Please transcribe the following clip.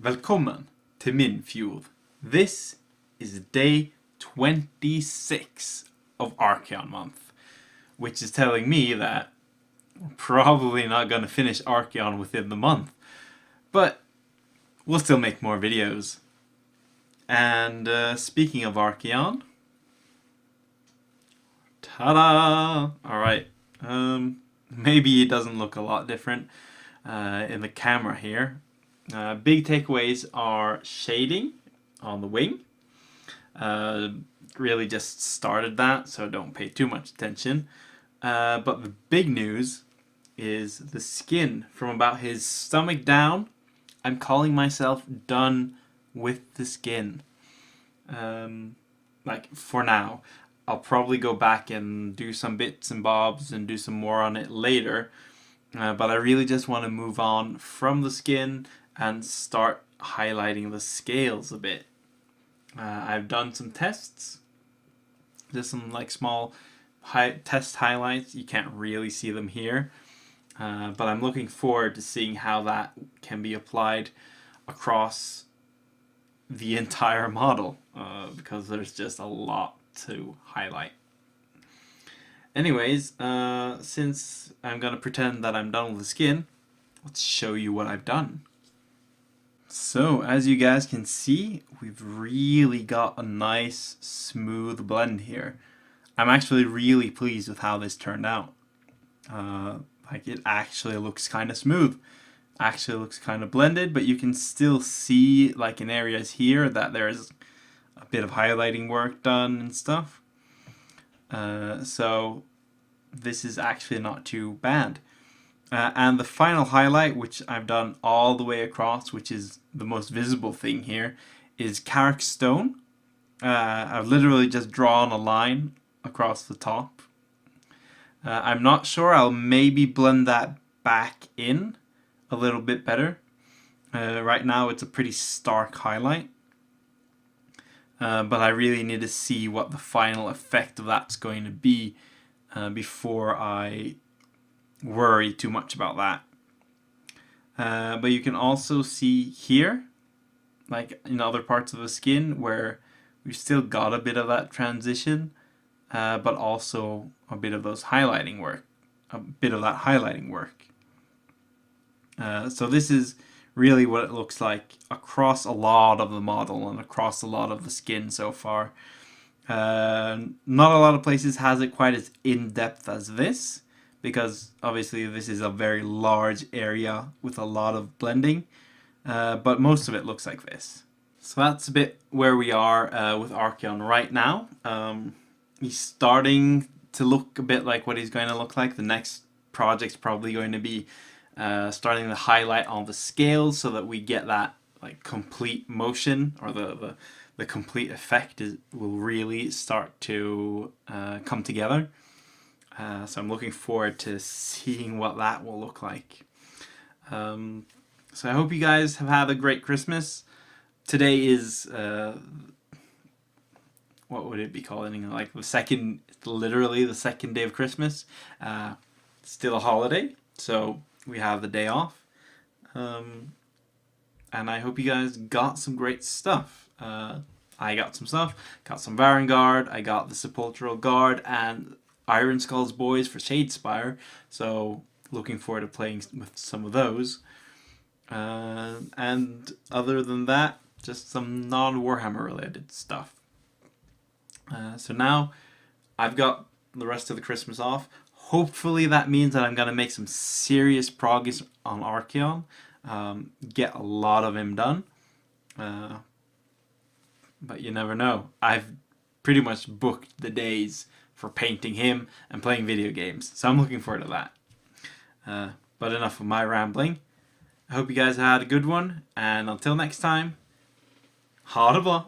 Velkommen til min fjord. This is day 26 of Archaon Month, which is telling me that we're probably not going to finish Archaon within the month, but we'll still make more videos. And speaking of Archaon, ta-da! Alright, maybe it doesn't look a lot different in the camera here. Big takeaways are shading on the wing. Really just started that, so don't pay too much attention. But the big news is the skin. From about his stomach down, I'm calling myself done with the skin. Like, for now. I'll probably go back and do some bits and bobs and do some more on it later. But I really just want to move on from the skin and start highlighting the scales a bit. I've done some tests. Just some like small test highlights. You can't really see them here. But I'm looking forward to seeing how that can be applied across the entire model. Because there's just a lot to highlight. Anyways, since I'm going to pretend that I'm done with the skin, let's show you what I've done. So, as you guys can see, we've really got a nice, smooth blend here. I'm actually really pleased with how this turned out. Like, it actually looks kind of smooth. Actually looks kind of blended, but you can still see, like, in areas here that there's a bit of highlighting work done and stuff. So, this is actually not too bad. And the final highlight, which I've done all the way across, which is the most visible thing here, is Carrick Stone. I've literally just drawn a line across the top. I'm not sure, I'll maybe blend that back in a little bit better. Right now it's a pretty stark highlight. But I really need to see what the final effect of that's going to be before I worry too much about that. But you can also see here, like in other parts of the skin, where we've still got a bit of that transition, but also a bit of those highlighting work, So this is really what it looks like across a lot of the model and across a lot of the skin so far. Not a lot of places has it quite as in-depth as this, because obviously this is a very large area with a lot of blending, but most of it looks like this. So that's a bit where we are with Archaon right now. He's starting to look a bit like what he's going to look like. The next project's probably going to be starting to highlight all the scales so that we get that like complete motion, or the complete effect will really start to come together. So I'm looking forward to seeing what that will look like. So I hope you guys have had a great Christmas. Today is what would it be called? Like literally the second day of Christmas. Still a holiday, so we have the day off. And I hope you guys got some great stuff. I got some stuff. Got some Varangard. I got the Sepulchral Guard and Iron Skull's Boys for Shadespire, so looking forward to playing with some of those. And other than that, just some non-Warhammer related stuff. So now I've got the rest of the Christmas off. Hopefully that means that I'm going to make some serious progress on Archaon. Get a lot of him done. But you never know. I've pretty much booked the days for painting him and playing video games, so I'm looking forward to that. But enough of my rambling. I hope you guys had a good one, and until next time, ha det bra!